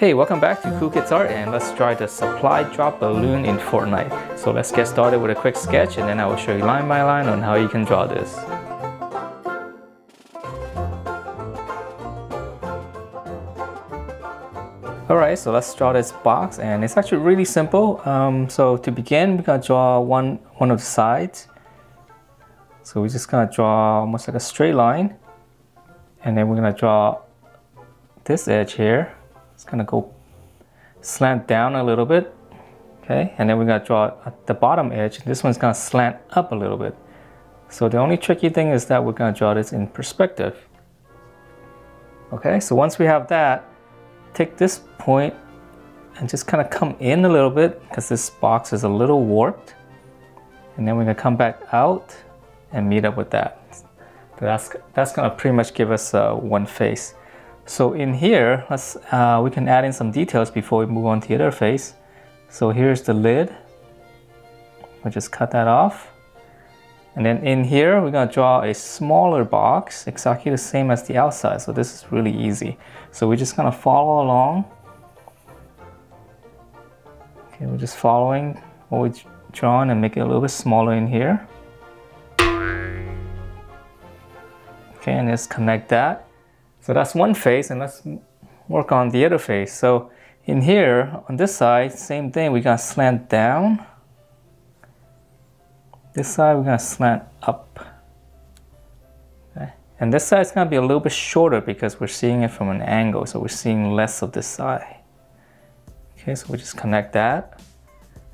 Hey, welcome back to Cool Kids Art, and let's try the supply drop balloon in Fortnite. So let's get started with a quick sketch, and then I will show you line by line on how you can draw this. Alright, so let's draw this box, and it's actually really simple. So to begin, we're gonna draw one of the sides. So we're just gonna draw almost like a straight line, and then we're gonna draw this edge here. It's gonna go slant down a little bit, okay? And then we're gonna draw at the bottom edge. This one's gonna slant up a little bit. So the only tricky thing is that we're gonna draw this in perspective. Okay, so once we have that, take this point and just kind of come in a little bit because this box is a little warped. And then we're gonna come back out and meet up with that. That's gonna pretty much give us one face. So in here, we can add in some details before we move on to the other face. So here's the lid. We'll just cut that off. And then in here, we're gonna draw a smaller box, exactly the same as the outside. So this is really easy. So we're just gonna follow along. Okay, we're just following what we've drawn and make it a little bit smaller in here. Okay, and let's connect that. So that's one face, and let's work on the other face. So in here, on this side, same thing, we're gonna slant down. This side, we're gonna slant up. Okay. And this side is gonna be a little bit shorter because we're seeing it from an angle, so we're seeing less of this side. Okay, so we just connect that.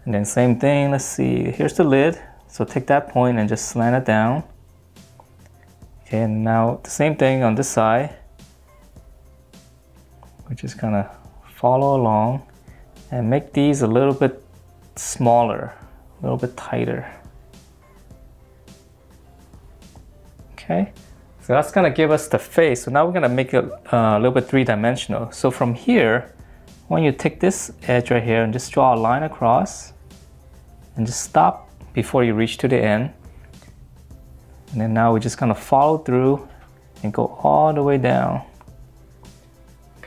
And then same thing, let's see, here's the lid. So take that point and just slant it down. Okay, and now the same thing on this side. We're just gonna follow along and make these a little bit smaller, a little bit tighter. Okay, so that's gonna give us the face. So now we're gonna make it a little bit three-dimensional. So from here, when you take this edge right here and just draw a line across and just stop before you reach to the end. And then now we're just gonna follow through and go all the way down.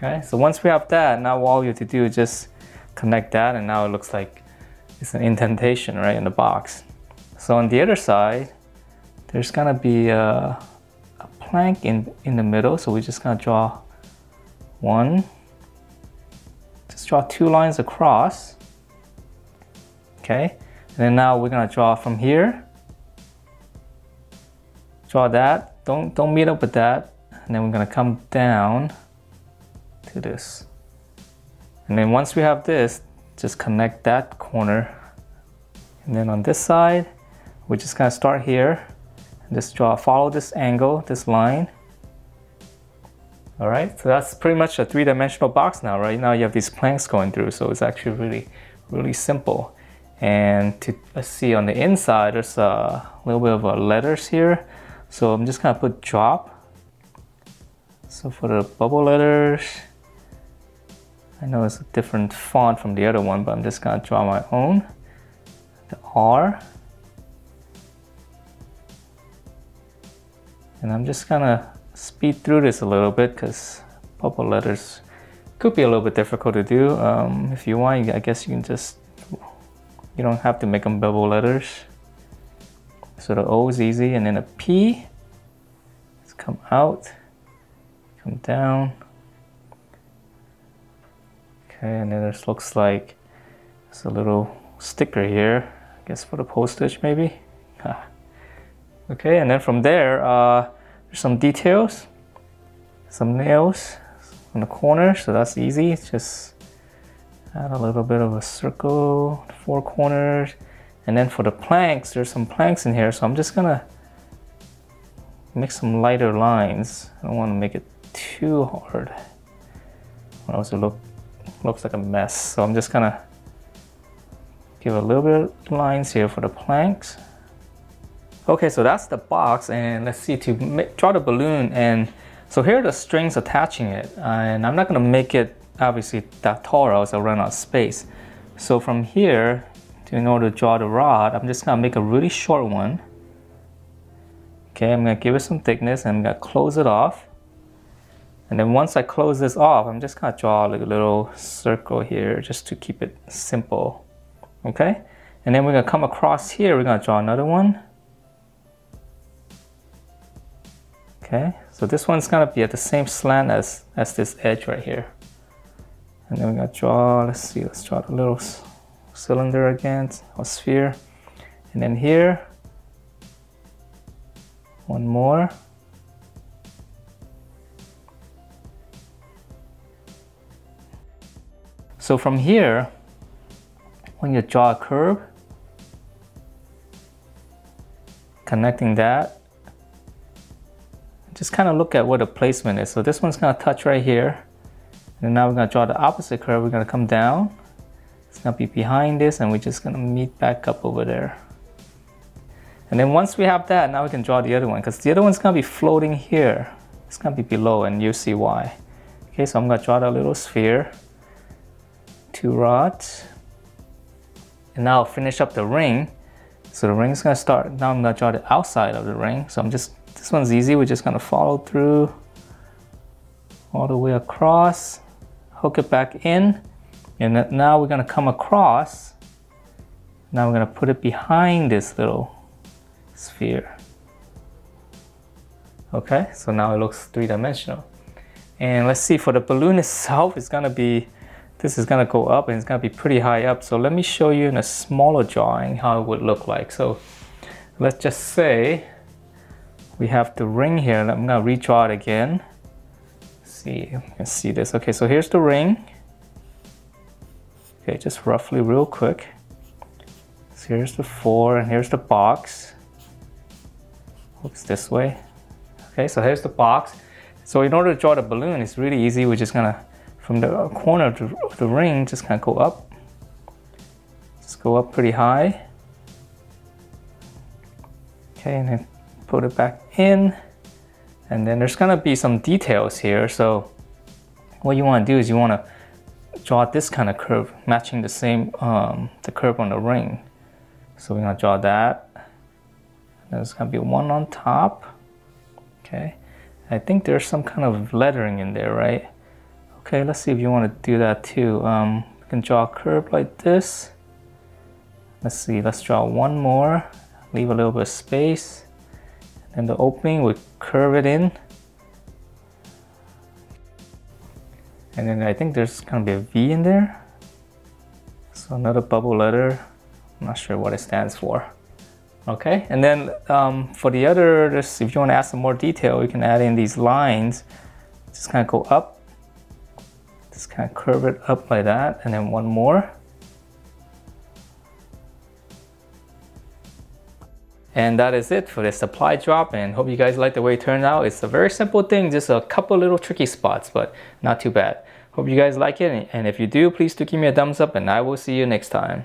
Okay, so once we have that, now all you have to do is just connect that, and now it looks like it's an indentation right in the box. So on the other side, there's gonna be a plank in the middle, so we're just gonna draw one. Just draw two lines across. Okay, and then now we're gonna draw from here. Draw that, don't meet up with that, and then we're gonna come down to this. And then once we have this, just connect that corner. And then on this side, we're just gonna start here and just follow this angle, this line. All right, so that's pretty much a three-dimensional box now. Right now you have these planks going through, so it's actually really simple. And let's see, on the inside, there's a little bit of letters here. So I'm just gonna put drop. So for the bubble letters, I know it's a different font from the other one, but I'm just gonna draw my own. The R. And I'm just gonna speed through this a little bit because bubble letters could be a little bit difficult to do. If you want, I guess you can you don't have to make them bubble letters. So the O is easy, and then a P. Let's come out, come down. Okay, and then this looks like there's a little sticker here, I guess for the postage maybe. Okay, and then from there, there's some details, some nails on the corner, so that's easy. Just add a little bit of a circle, four corners. And then for the planks, there's some planks in here, so I'm just gonna make some lighter lines. I don't want to make it too hard, or else it looks like a mess. So I'm just gonna give a little bit of lines here for the planks. Okay, so that's the box, and let's see, to draw the balloon. And so here are the strings attaching it, and I'm not gonna make it obviously that tall or else I'll run out of space. So from here, in order to draw the rod, I'm just gonna make a really short one. Okay, I'm gonna give it some thickness, and I'm gonna close it off. And then once I close this off, I'm just gonna draw like a little circle here just to keep it simple. Okay? And then we're gonna come across here, we're gonna draw another one. Okay, so this one's gonna be at the same slant as this edge right here. And then we're gonna draw, let's draw the little cylinder again, or sphere. And then here, one more. So from here, when you draw a curve, connecting that, just kind of look at where the placement is. So this one's gonna touch right here. And now we're gonna draw the opposite curve. We're gonna come down. It's gonna be behind this and we're just gonna meet back up over there. And then once we have that, now we can draw the other one because the other one's gonna be floating here. It's gonna be below and you'll see why. Okay, so I'm gonna draw that little sphere. 2 rods. And now I'll finish up the ring. So the ring's gonna start, now I'm gonna draw the outside of the ring. So this one's easy, we're just gonna follow through all the way across, hook it back in, and now we're gonna come across. Now we're gonna put it behind this little sphere. Okay, so now it looks 3-dimensional. And let's see, for the balloon itself, this is gonna go up and it's gonna be pretty high up. So let me show you in a smaller drawing how it would look like. So let's just say we have the ring here, and I'm gonna redraw it again. See, you can see this. Okay, so here's the ring. Okay, just roughly real quick. So here's the 4 and here's the box. Looks this way. Okay, so here's the box. So in order to draw the balloon, it's really easy. We're just gonna, from the corner of the ring, just kind of go up. Just go up pretty high. Okay, and then put it back in. And then there's gonna be some details here. So what you wanna do is you wanna draw this kind of curve, matching the same, the curve on the ring. So we're gonna draw that. There's gonna be one on top. Okay, I think there's some kind of lettering in there, right? Okay, let's see if you wanna do that too. You can draw a curve like this. Let's see, let's draw one more. Leave a little bit of space. And the opening, we curve it in. And then I think there's gonna be a V in there. So another bubble letter. I'm not sure what it stands for. Okay, and then for the other, if you want to add some more detail, you can add in these lines. Just kind of go up. Just kind of curve it up like that. And then one more. And that is it for this supply drop, and hope you guys like the way it turned out. It's a very simple thing, just a couple little tricky spots, but not too bad. Hope you guys like it, and if you do, please do give me a thumbs up, and I will see you next time.